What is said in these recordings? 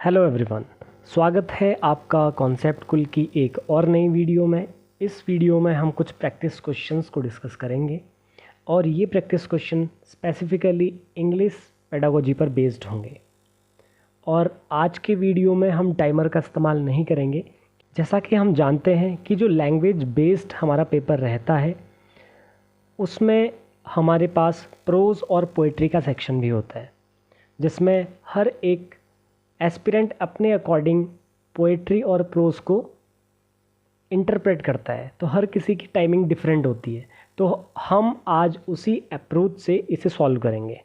Hello everyone, स्वागत है आपका कॉन्सेप्ट कुल की एक और नई वीडियो में। इस वीडियो में हम कुछ प्रैक्टिस क्वेश्चंस को डिस्कस करेंगे और ये practice question specifically English pedagogy पर बेस्ड होंगे। और आज के वीडियो में हम टाइमर का इस्तेमाल नहीं करेंगे। जैसा कि हम जानते हैं कि जो लैंग्वेज बेस्ड हमारा पेपर रहता है उसमें हमारे पास प्रोज़ और पोइट्री का सेक्शन भी होता है, जिसमें हर एक एस्पिरेंट अपने अकॉर्डिंग पोएट्री और प्रोज़ को इंटरप्रेट करता है, तो हर किसी की टाइमिंग डिफरेंट होती है। तो हम आज उसी अप्रोच से इसे सॉल्व करेंगे।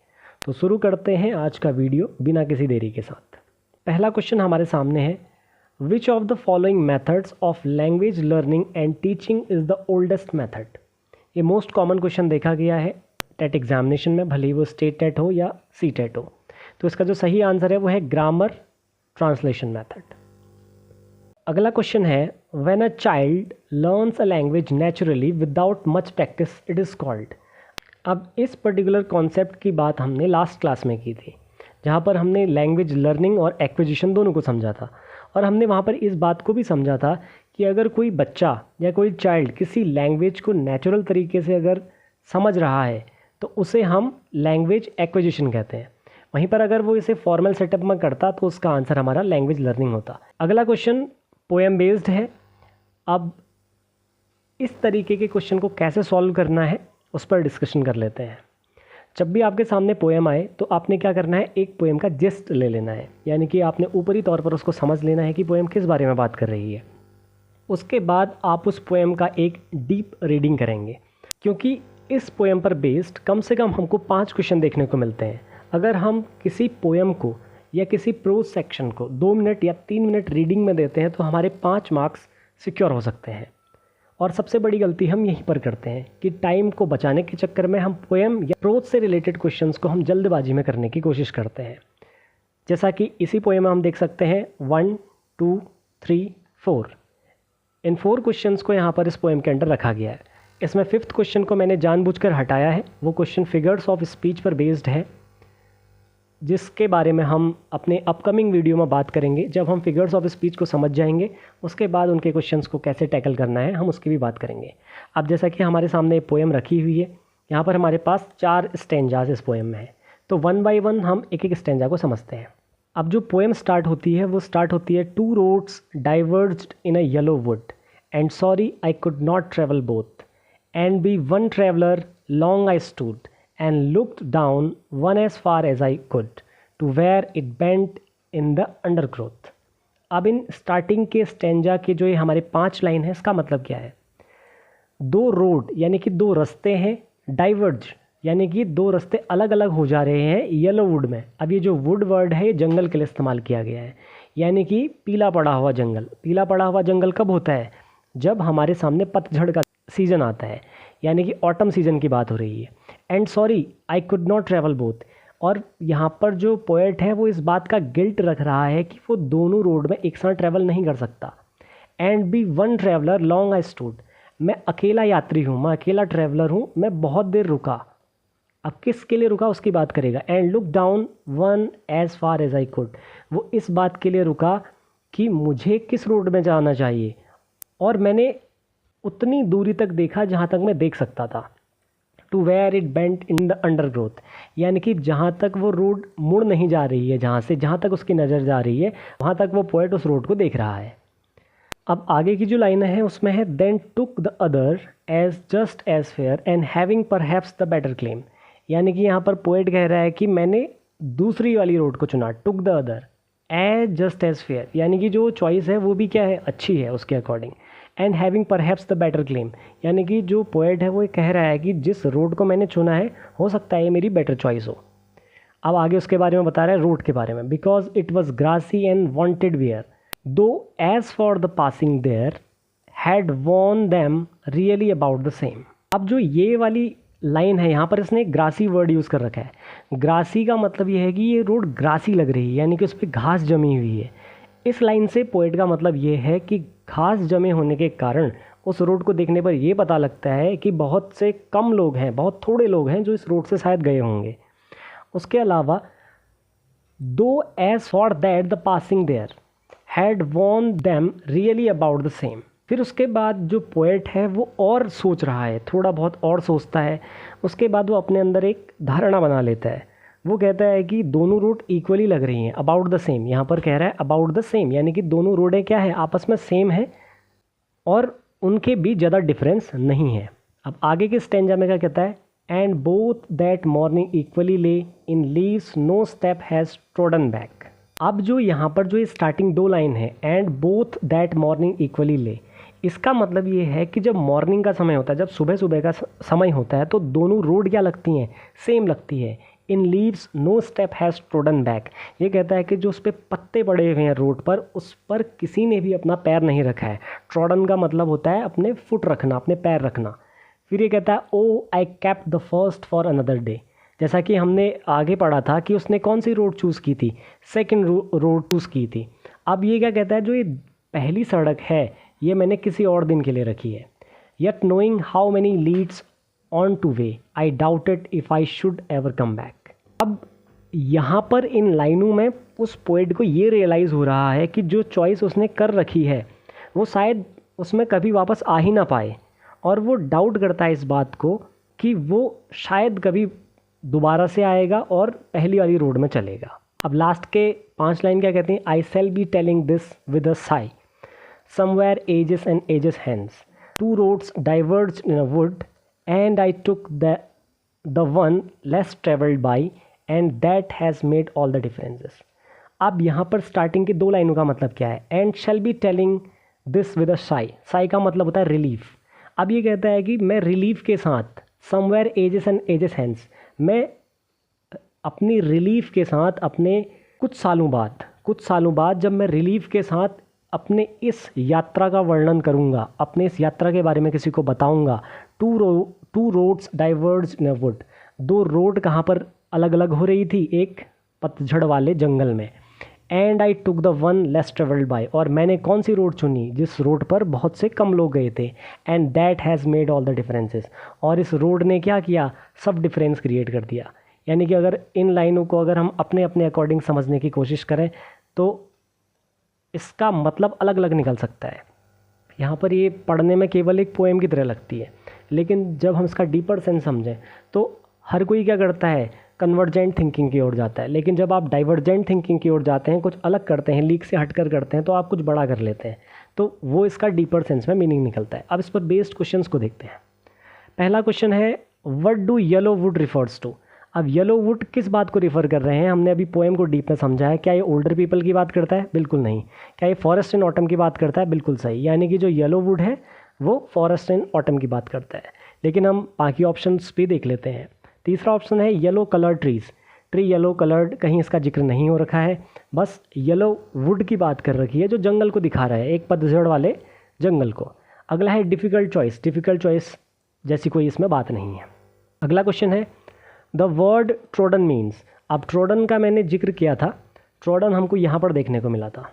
तो शुरू करते हैं आज का वीडियो बिना किसी देरी के साथ। पहला क्वेश्चन हमारे सामने है, which of the following methods of language learning and teaching is the oldest method. ये मोस्ट कॉमन क्वेश्चन देखा गया है टेट एग्जामिनेशन में, भले ही वो स्टेट टेट हो या सी टेट हो। तो इसका जो सही आंसर है वो है ग्रामर ट्रांसलेशन मेथड। अगला क्वेश्चन है, when a child learns a language naturally without much practice it is called. अब इस पर्टिकुलर कॉन्सेप्ट की बात हमने लास्ट क्लास में की थी, जहाँ पर हमने लैंग्वेज लर्निंग और एक्विजिशन दोनों को समझा था। और हमने वहाँ पर इस बात को भी समझा था कि अगर कोई बच्चा या कोई चाइल्ड किसी लैंग्वेज को नेचुरल तरीके से अगर समझ रहा है तो उसे हम लैंग्वेज एक्विजिशन कहते हैं। वहीं पर अगर वो इसे फॉर्मल सेटअप में करता तो उसका आंसर हमारा लैंग्वेज लर्निंग होता। अगला क्वेश्चन पोएम बेस्ड है। अब इस तरीके के क्वेश्चन को कैसे सॉल्व करना है उस पर डिस्कशन कर लेते हैं। जब भी आपके सामने पोएम आए तो आपने क्या करना है, एक पोएम का जिस्ट ले लेना है, यानी कि आपने ऊपरी तौर पर उसको समझ लेना है कि पोएम किस बारे में बात कर रही है। उसके बाद आप उस पोएम का एक डीप रीडिंग करेंगे, क्योंकि इस पोएम पर बेस्ड कम से कम हमको 5 क्वेश्चन देखने को मिलते हैं। अगर हम किसी पोएम को या किसी प्रोज सेक्शन को 2 मिनट या 3 मिनट रीडिंग में देते हैं तो हमारे 5 मार्क्स सिक्योर हो सकते हैं। और सबसे बड़ी गलती हम यहीं पर करते हैं कि टाइम को बचाने के चक्कर में हम पोएम या प्रोज से रिलेटेड क्वेश्चंस को हम जल्दबाजी में करने की कोशिश करते हैं। जैसा कि इसी पोएम में हम देख सकते हैं 1, 2, 3, 4। इन 4 क्वेश्चंस को यहाँ पर इस पोएम के अंदर रखा गया है। इसमें 5th क्वेश्चन को मैंने जानबूझकर हटाया है। वो क्वेश्चन फिगर्स ऑफ स्पीच पर बेस्ड है, जिसके बारे में हम अपने अपकमिंग वीडियो में बात करेंगे। जब हम फिगर्स ऑफ स्पीच को समझ जाएंगे उसके बाद उनके क्वेश्चंस को कैसे टैकल करना है हम उसकी भी बात करेंगे। अब जैसा कि हमारे सामने एक पोएम रखी हुई है, यहाँ पर हमारे पास 4 स्टैंजास इस पोएम में है, तो 1 बाय 1 हम एक एक स्टैंजा को समझते हैं। अब जो पोएम स्टार्ट होती है वो स्टार्ट होती है, 2 roads diverged in a yellow wood and sorry I could not travel both and be one traveler long I stood and looked down one as far as I could to where it bent in the undergrowth। अब in starting के stanza के जो ये हमारे 5 line है, इसका मतलब क्या है, 2 रोड यानी कि 2 रास्ते हैं, डाइवर्ज यानी कि 2 रास्ते अलग अलग हो जा रहे हैं येलो वुड में। अब ये जो वुड वर्ड है ये जंगल के लिए इस्तेमाल किया गया है, यानी कि पीला पड़ा हुआ जंगल। पीला पड़ा हुआ जंगल कब होता है, जब हमारे सामने पतझड़ का सीज़न आता है, यानी कि ऑटम सीज़न की बात हो रही है। And sorry I could not travel both, और यहाँ पर जो पोएट है वो इस बात का गिल्ट रख रहा है कि वो दोनों रोड में एक साथ ट्रैवल नहीं कर सकता। And be one traveller long I stood, मैं अकेला यात्री हूँ, मैं अकेला ट्रैवलर हूँ, मैं बहुत देर रुका। अब किसके लिए रुका उसकी बात करेगा। And look down one as far as I could, वो इस बात के लिए रुका कि मुझे किस रोड में जाना चाहिए, और मैंने उतनी दूरी तक देखा जहाँ तक मैं देख सकता था। To where it bent in the undergrowth, यानी कि जहाँ तक वो रोड मुड़ नहीं जा रही है, जहाँ तक उसकी नज़र जा रही है वहाँ तक वो पोएट उस रोड को देख रहा है। अब आगे की जो लाइन है उसमें है, then took the other as just as fair and having perhaps the better claim, यानी कि यहाँ पर पोएट कह रहा है कि मैंने दूसरी वाली रोड को चुना, took the other as just as fair, यानी कि जो चॉइस है वो भी क्या है, अच्छी है उसके according. And having perhaps the better claim, यानी कि जो पोएट है वो कह रहा है कि जिस रोड को मैंने चुना है हो सकता है ये मेरी बेटर चॉइस हो। अब आगे उसके बारे में बता रहा है रोड के बारे में, because it was grassy and wanted wear though as for the passing there had worn them really about the same. अब जो ये वाली लाइन है यहाँ पर इसने ग्रासी वर्ड यूज़ कर रखा है। ग्रासी का मतलब ये है कि ये रोड ग्रासी लग रही है, यानी कि उस पर घास जमी हुई है। इस लाइन से पोएट का मतलब ये है कि घास जमे होने के कारण उस रोड को देखने पर यह पता लगता है कि बहुत से कम लोग हैं, बहुत थोड़े लोग हैं जो इस रोड से शायद गए होंगे। उसके अलावा though as for that the passing there had worn them really about the same. फिर उसके बाद जो पोएट है वो और सोच रहा है, थोड़ा बहुत और सोचता है। उसके बाद वो अपने अंदर एक धारणा बना लेता है। वो कहता है कि दोनों रोड इक्वली लग रही हैं, अबाउट द सेम। यहाँ पर कह रहा है अबाउट द सेम, यानी कि दोनों रोडें क्या है, आपस में सेम है और उनके बीच ज़्यादा डिफरेंस नहीं है। अब आगे के स्टेंजा में क्या कहता है, and both that morning equally lay in leaves no step has trodden back. अब जो यहाँ पर जो ये स्टार्टिंग दो लाइन है, and both that morning equally ले, इसका मतलब ये है कि जब मॉर्निंग का समय होता है, जब सुबह सुबह का समय होता है, तो दोनों रोड क्या लगती हैं, सेम लगती है। In leaves no step has trodden back, ये कहता है कि जो उस पर पत्ते पड़े हुए हैं रोड पर, उस पर किसी ने भी अपना पैर नहीं रखा है। ट्रोडन का मतलब होता है अपने फुट रखना, अपने पैर रखना। फिर ये कहता है oh I kept the first for another day. जैसा कि हमने आगे पढ़ा था कि उसने कौन सी रोड चूज़ की थी, सेकंड रोड चूज़ की थी। अब ये क्या कहता है, जो ये पहली सड़क है ये मैंने किसी और दिन के लिए रखी है। Yet knowing how many Leeds on two way I doubted if I should ever come back. अब यहाँ पर इन लाइनों में उस पोएट को ये रियलाइज़ हो रहा है कि जो चॉइस उसने कर रखी है वो शायद उसमें कभी वापस आ ही ना पाए, और वो डाउट करता है इस बात को कि वो शायद कभी दोबारा से आएगा और पहली वाली रोड में चलेगा। अब लास्ट के 5 लाइन क्या कहते हैं, I shall be telling this with a sigh somewhere ages and ages hence two roads diverge in a wood and I took the one less travelled by and that has made all the differences. अब यहाँ पर starting की 2 लाइनों का मतलब क्या है, and shall be telling this with a Sai. Sai का मतलब होता है रिलीफ। अब ये कहता है कि मैं रिलीफ के साथ, somewhere ages and ages hence, मैं अपनी रिलीफ के साथ अपने कुछ सालों बाद जब मैं रिलीफ के साथ अपने इस यात्रा का वर्णन करूँगा, अपने इस यात्रा के बारे में किसी को बताऊँगा। Two roads diverge in a wood, 2 road कहाँ पर अलग अलग हो रही थी, एक पतझड़ वाले जंगल में। And I took the one less travelled by, और मैंने कौन सी रोड चुनी, जिस रोड पर बहुत से कम लोग गए थे। And that has made all the differences, और इस रोड ने क्या किया, सब डिफरेंस क्रिएट कर दिया। यानी कि अगर इन लाइनों को अगर हम अपने अपने अकॉर्डिंग समझने की कोशिश करें तो इसका मतलब अलग अलग निकल सकता है। यहाँ पर ये पढ़ने में केवल एक पोएम की तरह लगती है, लेकिन जब हम इसका डीपर सेंस समझें तो हर कोई क्या करता है, कन्वर्जेंट थिंकिंग की ओर जाता है। लेकिन जब आप डाइवर्जेंट थिंकिंग की ओर जाते हैं, कुछ अलग करते हैं, लीक से हटकर करते हैं, तो आप कुछ बड़ा कर लेते हैं, तो वो इसका डीपर सेंस में मीनिंग निकलता है। अब इस पर बेस्ड क्वेश्चंस को देखते हैं। पहला क्वेश्चन है, what do yellow wood refers to. अब येलो वुड किस बात को रिफ़र कर रहे हैं, हमने अभी पोएम को डीप में समझा है। क्या ये ओल्डर पीपल की बात करता है, बिल्कुल नहीं। क्या ये फॉरेस्ट इन ऑटम की बात करता है, बिल्कुल सही। यानी कि जो येलो वुड है वो फॉरेस्ट इन ऑटम की बात करता है। लेकिन हम बाकी ऑप्शंस भी देख लेते हैं। तीसरा ऑप्शन है yellow coloured trees, tree yellow coloured, कहीं इसका जिक्र नहीं हो रखा है, बस येलो वुड की बात कर रखी है जो जंगल को दिखा रहा है, एक पतझड़ वाले जंगल को। अगला है डिफ़िकल्ट चॉइस, डिफ़िकल्ट चॉइस जैसी कोई इसमें बात नहीं है। अगला क्वेश्चन है, द वर्ड ट्रोडन मीन्स। अब ट्रोडन का मैंने जिक्र किया था, ट्रोडन हमको यहाँ पर देखने को मिला था।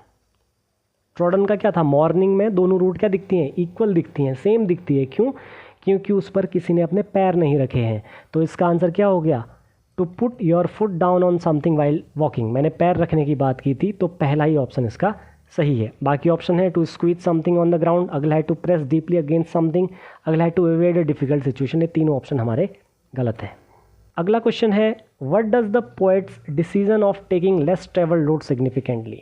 ट्रोडन का क्या था, मॉर्निंग में दोनों रूट क्या दिखती हैं, इक्वल दिखती हैं, सेम दिखती है। क्यों, क्योंकि उस पर किसी ने अपने पैर नहीं रखे हैं। तो इसका आंसर क्या हो गया, to put your foot down on something while walking. मैंने पैर रखने की बात की थी, तो पहला ही ऑप्शन इसका सही है। बाकी ऑप्शन है to squeeze something on the ground, अगला है to press deeply against something, अगला है to avoid a difficult situation. ये तीनों ऑप्शन हमारे गलत है। अगला क्वेश्चन है, what does the poet's decision of taking less travel road significantly.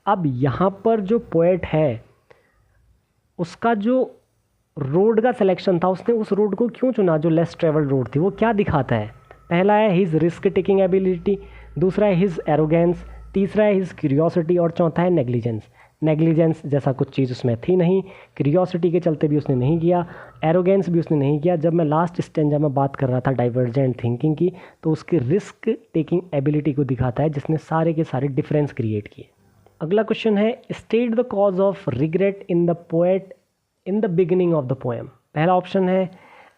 अब यहाँ पर जो पोएट है उसका जो रोड का सिलेक्शन था, उसने उस रोड को क्यों चुना जो लेस ट्रेवल रोड थी, वो क्या दिखाता है। पहला है हिज रिस्क टेकिंग एबिलिटी, दूसरा है हिज एरोगेंस, तीसरा है हिज क्यूरियोसिटी, और चौथा है नेग्लिजेंस। नेग्लिजेंस जैसा कुछ चीज़ उसमें थी नहीं, क्यूरियोसिटी के चलते भी उसने नहीं किया, एरोगेंस भी उसने नहीं किया। जब मैं लास्ट स्टेंजा में बात कर रहा था डाइवर्जेंट थिंकिंग की, तो उसकी रिस्क टेकिंग एबिलिटी को दिखाता है जिसने सारे के सारे डिफरेंस क्रिएट किए। अगला क्वेश्चन है, state the cause of regret in the poet in the beginning of the poem. पहला ऑप्शन है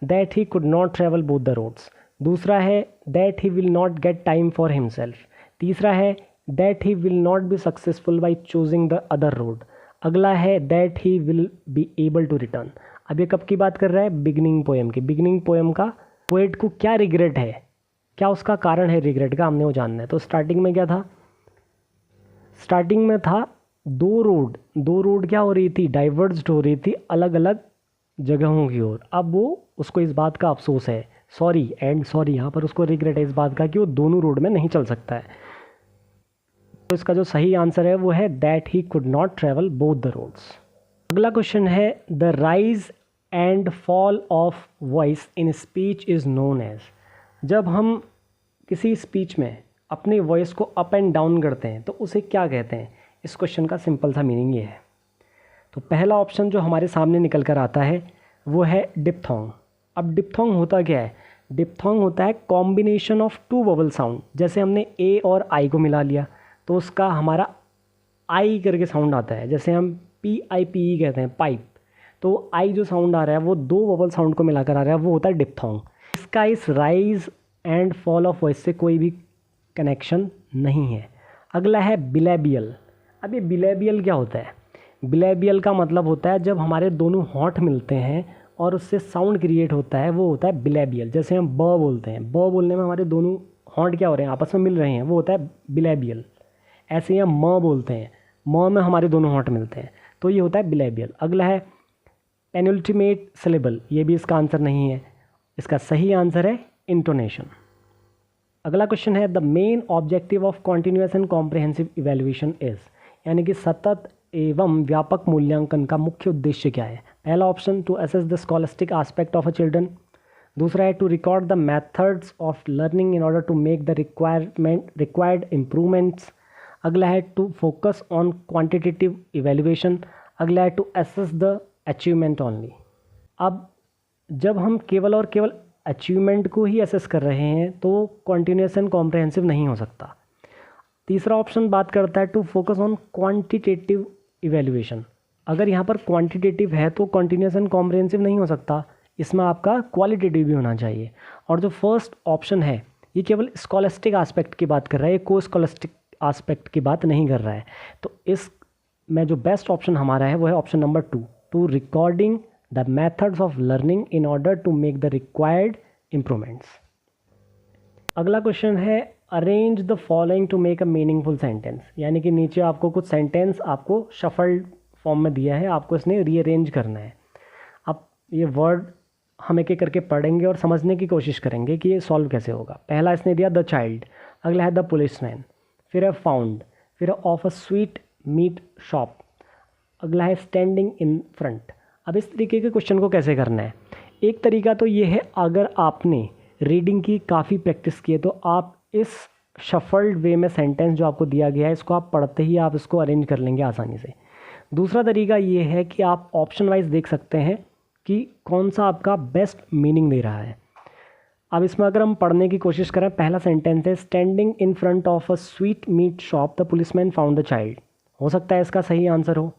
that he could not travel both the roads, दूसरा है that he will not get time for himself, तीसरा है that he will not be successful by choosing the other road, अगला है that he will be able to return. अब ये कब की बात कर रहा है, बिगिनिंग पोएम की। बिगिनिंग पोएम का पोएट को क्या रिग्रेट है, क्या उसका कारण है रिग्रेट का, हमने वो जानना है। तो स्टार्टिंग में क्या था, स्टार्टिंग में था दो रोड क्या हो रही थी, डाइवर्ज्ड हो रही थी अलग अलग जगहों की ओर। अब वो उसको इस बात का अफसोस है, सॉरी यहाँ पर उसको रिग्रेट है इस बात का कि वो दोनों रोड में नहीं चल सकता है। तो इसका जो सही आंसर है वो है that he could not travel both the roads. अगला क्वेश्चन है the rise and fall of voice in speech is known as. जब हम किसी स्पीच में अपनी वॉइस को अप एंड डाउन करते हैं तो उसे क्या कहते हैं? इस क्वेश्चन का सिंपल सा मीनिंग ये है। तो पहला ऑप्शन जो हमारे सामने निकल कर आता है वो है डिप्थोंग। अब डिप्थोंग होता क्या है? डिप्थोंग होता है combination of two vowel sound. जैसे हमने ए और आई को मिला लिया तो उसका हमारा आई करके साउंड आता है। जैसे हम PIPE कहते हैं पाइप, तो आई जो साउंड आ रहा है वो दो वोवल साउंड को मिलाकर आ रहा है, वो होता है डिप्थोंग। इसका इस rise and fall of voice से कोई भी कनेक्शन नहीं है। अगला है बिलेबियल। अब ये बिलेबियल क्या होता है? बिलेबियल का मतलब होता है जब हमारे दोनों होंठ मिलते हैं और उससे साउंड क्रिएट होता है, वो होता है बिलेबियल। जैसे हम ब बोलते हैं, ब बोलने में हमारे दोनों होंठ क्या हो रहे हैं, आपस में मिल रहे हैं, वो होता है बिलेबियल। ऐसे ही हम म बोलते हैं, म में हमारे दोनों होंठ मिलते हैं, तो ये होता है बिलेबियल। अगला है पेनुल्टिमेट सिलेबल। ये भी इसका आंसर नहीं है, इसका सही आंसर है इंटोनेशन। अगला क्वेश्चन है the main objective of continuous and comprehensive evaluation is, यानी कि सतत एवं व्यापक मूल्यांकन का मुख्य उद्देश्य क्या है? पहला option to assess the scholastic aspect of a children. दूसरा है to record the methods of learning in order to make the required improvements. अगला है to focus on quantitative evaluation. अगला है to assess the achievement only. अब जब हम केवल और केवल अचीवमेंट को ही असेस कर रहे हैं तो कॉन्टिन्यूस एंड कॉम्प्रिहेंसिव नहीं हो सकता। तीसरा ऑप्शन बात करता है to focus on quantitative evaluation. अगर यहाँ पर क्वांटिटेटिव है तो कॉन्टिन्यूस एंड कॉम्प्रिहेंसिव नहीं हो सकता, इसमें आपका क्वालिटेटिव भी होना चाहिए। और जो फर्स्ट ऑप्शन है ये केवल स्कॉलस्टिक एस्पेक्ट की बात कर रहा है, को स्कॉलस्टिक एस्पेक्ट की बात नहीं कर रहा है। तो इस में जो बेस्ट ऑप्शन हमारा है वो है option number 2, to recording the methods of learning in order to make the required improvements. अगला क्वेश्चन है arrange the following to make a meaningful sentence, यानी कि नीचे आपको कुछ सेंटेंस आपको शफल्ड फॉर्म में दिया है, आपको इसने रीअरेंज करना है। अब ये वर्ड हम एक एक करके पढ़ेंगे और समझने की कोशिश करेंगे कि ये सॉल्व कैसे होगा। पहला इसने दिया द चाइल्ड, अगला है द पुलिसमैन, फिर है फाउंड, फिर है of a sweet meat shop, अगला है स्टैंडिंग इन फ्रंट। अब इस तरीके के क्वेश्चन को कैसे करना है? एक तरीका तो ये है, अगर आपने रीडिंग की काफ़ी प्रैक्टिस की है तो आप इस शफल्ड वे में सेंटेंस जो आपको दिया गया है इसको आप पढ़ते ही आप इसको अरेंज कर लेंगे आसानी से। दूसरा तरीका ये है कि आप ऑप्शन वाइज देख सकते हैं कि कौन सा आपका बेस्ट मीनिंग दे रहा है। अब इसमें अगर हम पढ़ने की कोशिश करें, पहला सेंटेंस है standing in front of a sweet meat shop the policeman found the child, हो सकता है इसका सही आंसर हो।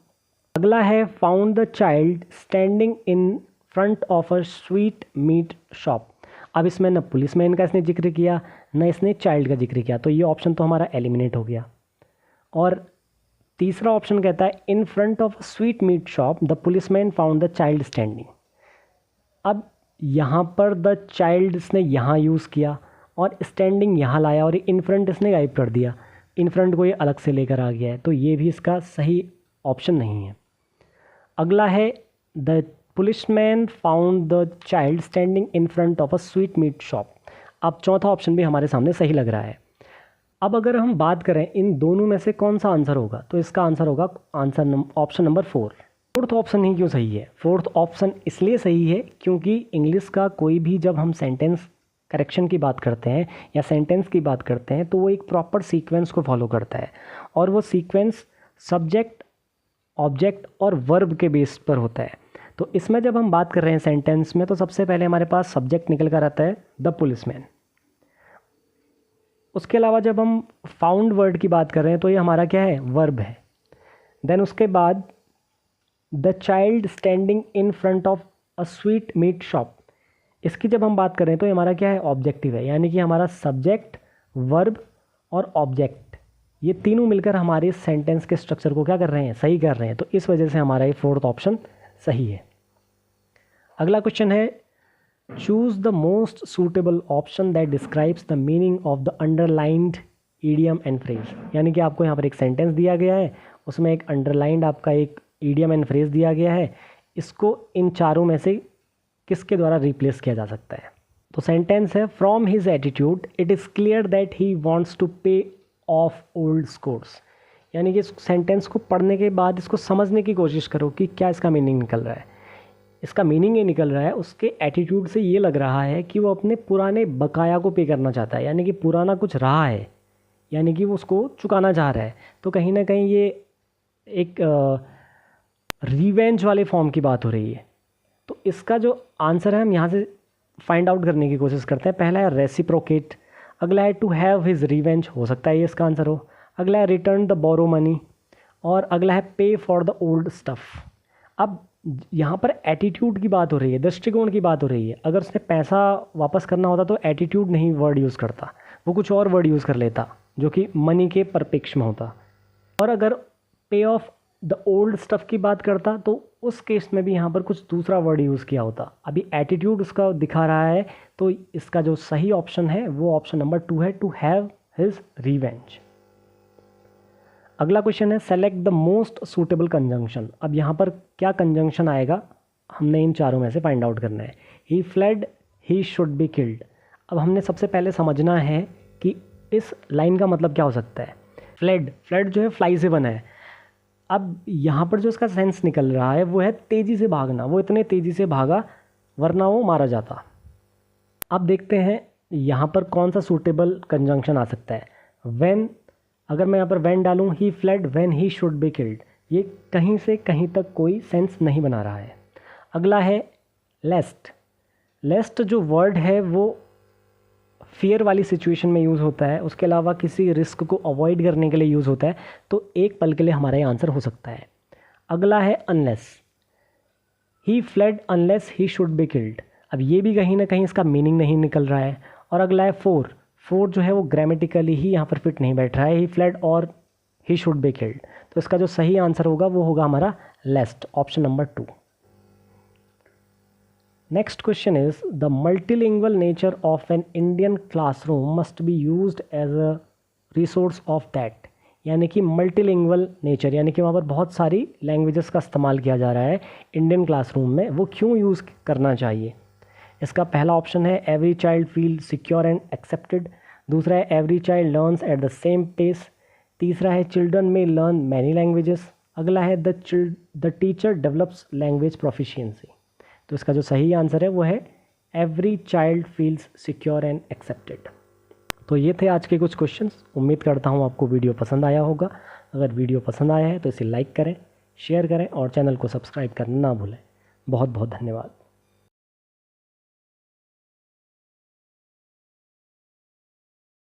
अगला है found the child standing in front of a sweet meat shop. अब इसमें न पुलिसमैन का इसने जिक्र किया न इसने चाइल्ड का जिक्र किया, तो ये ऑप्शन तो हमारा एलिमिनेट हो गया। और तीसरा ऑप्शन कहता है in front of sweet meat shop the policeman found the child standing. अब यहाँ पर द चाइल्ड इसने यहाँ यूज़ किया और स्टैंडिंग यहाँ लाया और इन फ्रंट इसने गायब कर दिया, इन फ्रंट को ये अलग से लेकर आ गया है, तो ये भी इसका सही ऑप्शन नहीं है। अगला है the policeman found the child standing in front of a sweet meat shop. अब चौथा ऑप्शन भी हमारे सामने सही लग रहा है। अब अगर हम बात करें इन दोनों में से कौन सा आंसर होगा, तो इसका आंसर होगा ऑप्शन नंबर 4। फोर्थ ऑप्शन ही क्यों सही है? फोर्थ ऑप्शन इसलिए सही है क्योंकि इंग्लिश का कोई भी जब हम सेंटेंस करेक्शन की बात करते हैं या सेंटेंस की बात करते हैं तो वो एक प्रॉपर सीक्वेंस को फॉलो करता है, और वो सीक्वेंस सब्जेक्ट, ऑब्जेक्ट और वर्ब के बेस पर होता है। तो इसमें जब हम बात कर रहे हैं सेंटेंस में, तो सबसे पहले हमारे पास सब्जेक्ट निकल कर आता है द पुलिसमैन। उसके अलावा जब हम फाउंड वर्ड की बात कर रहे हैं तो ये हमारा क्या है? वर्ब है। देन उसके बाद the child standing in front of a sweet meat shop, इसकी जब हम बात करें तो ये हमारा क्या है? ऑब्जेक्टिव है, यानी कि हमारा सब्जेक्ट, वर्ब और ऑब्जेक्ट ये तीनों मिलकर हमारे सेंटेंस के स्ट्रक्चर को क्या कर रहे हैं? सही कर रहे हैं। तो इस वजह से हमारा ये फोर्थ ऑप्शन सही है। अगला क्वेश्चन है choose the most suitable option that describes the meaning of the underlined idiom and phrase, यानी कि आपको यहाँ पर एक सेंटेंस दिया गया है, उसमें एक अंडरलाइंड आपका एक ईडियम एंड फ्रेज दिया गया है, इसको इन चारों में से किसके द्वारा रिप्लेस किया जा सकता है। तो सेंटेंस है, from his attitude it is clear that he wants to pay off old scores, यानी कि इस सेंटेंस को पढ़ने के बाद इसको समझने की कोशिश करो कि क्या इसका मीनिंग निकल रहा है। इसका मीनिंग ये निकल रहा है, उसके एटीट्यूड से ये लग रहा है कि वो अपने पुराने बकाया को पे करना चाहता है, यानी कि पुराना कुछ रहा है, यानी कि वो उसको चुकाना चाह रहा है। तो कहीं ना कहीं ये एक रिवेंज वाले फॉर्म की बात हो रही है। तो इसका जो आंसर है हम यहाँ से फाइंड आउट करने की कोशिश करते हैं। पहला है रेसिप्रोकेट, अगला है टू हैव हिज रिवेंज, हो सकता है ये इसका आंसर हो। अगला है रिटर्न द बोरो मनी, और अगला है पे फॉर द ओल्ड स्टफ़। अब यहाँ पर एटीट्यूड की बात हो रही है, दृष्टिकोण की बात हो रही है। अगर उसने पैसा वापस करना होता तो एटीट्यूड नहीं वर्ड यूज़ करता, वो कुछ और वर्ड यूज़ कर लेता जो कि मनी के परिप्रेक्ष्य में होता। और अगर पे ऑफ द ओल्ड स्टफ़ की बात करता तो उस केस में भी यहाँ पर कुछ दूसरा वर्ड यूज़ किया होता। अभी एटीट्यूड उसका दिखा रहा है, तो इसका जो सही ऑप्शन है वो ऑप्शन नंबर 2 है, टू हैव हिज रिवेंज। अगला क्वेश्चन है, select the most suitable conjunction. अब यहाँ पर क्या कंजंक्शन आएगा हमने इन चारों में से फाइंड आउट करना है। He fled, he should be killed. अब हमने सबसे पहले समझना है कि इस लाइन का मतलब क्या हो सकता है। फ्लेड, फ्लेड जो है फ्लाई से बना है। अब यहाँ पर जो इसका सेंस निकल रहा है वो है तेज़ी से भागना, वो इतने तेज़ी से भागा वरना वो मारा जाता। अब देखते हैं यहाँ पर कौन सा सूटेबल कंजंक्शन आ सकता है। व्हेन, अगर मैं यहाँ पर व्हेन डालूँ, he fled when he should be killed, ये कहीं से कहीं तक कोई सेंस नहीं बना रहा है। अगला है लेस्ट। लेस्ट जो वर्ड है वो फियर वाली सिचुएशन में यूज़ होता है, उसके अलावा किसी रिस्क को अवॉइड करने के लिए यूज़ होता है, तो एक पल के लिए हमारा ये आंसर हो सकता है। अगला है unless, he fled unless he should be killed. अब ये भी कहीं ना कहीं इसका मीनिंग नहीं निकल रहा है। और अगला है फोर, फोर जो है वो ग्रामेटिकली ही यहाँ पर फिट नहीं बैठ रहा है, ही फ्लेड और ही शुड बी किल्ड। तो इसका जो सही आंसर होगा वो होगा हमारा least, option number 2। Next question is, the multilingual nature of an Indian classroom must be used as a resource of that. यानी कि मल्टीलिंगुअल नेचर, यानी कि वहाँ पर बहुत सारी लैंग्वेजेस का इस्तेमाल किया जा रहा है इंडियन क्लासरूम में, वो क्यों यूज़ करना चाहिए। इसका पहला ऑप्शन है, every child feel secure and accepted. दूसरा है, every child learns at the same pace. तीसरा है, children may learn many languages. अगला है, the teacher develops language proficiency. तो इसका जो सही आंसर है वो है every child feels secure and accepted. तो ये थे आज के कुछ क्वेश्चंस। उम्मीद करता हूँ आपको वीडियो पसंद आया होगा। अगर वीडियो पसंद आया है तो इसे लाइक करें, शेयर करें और चैनल को सब्सक्राइब करना ना भूलें। बहुत बहुत धन्यवाद।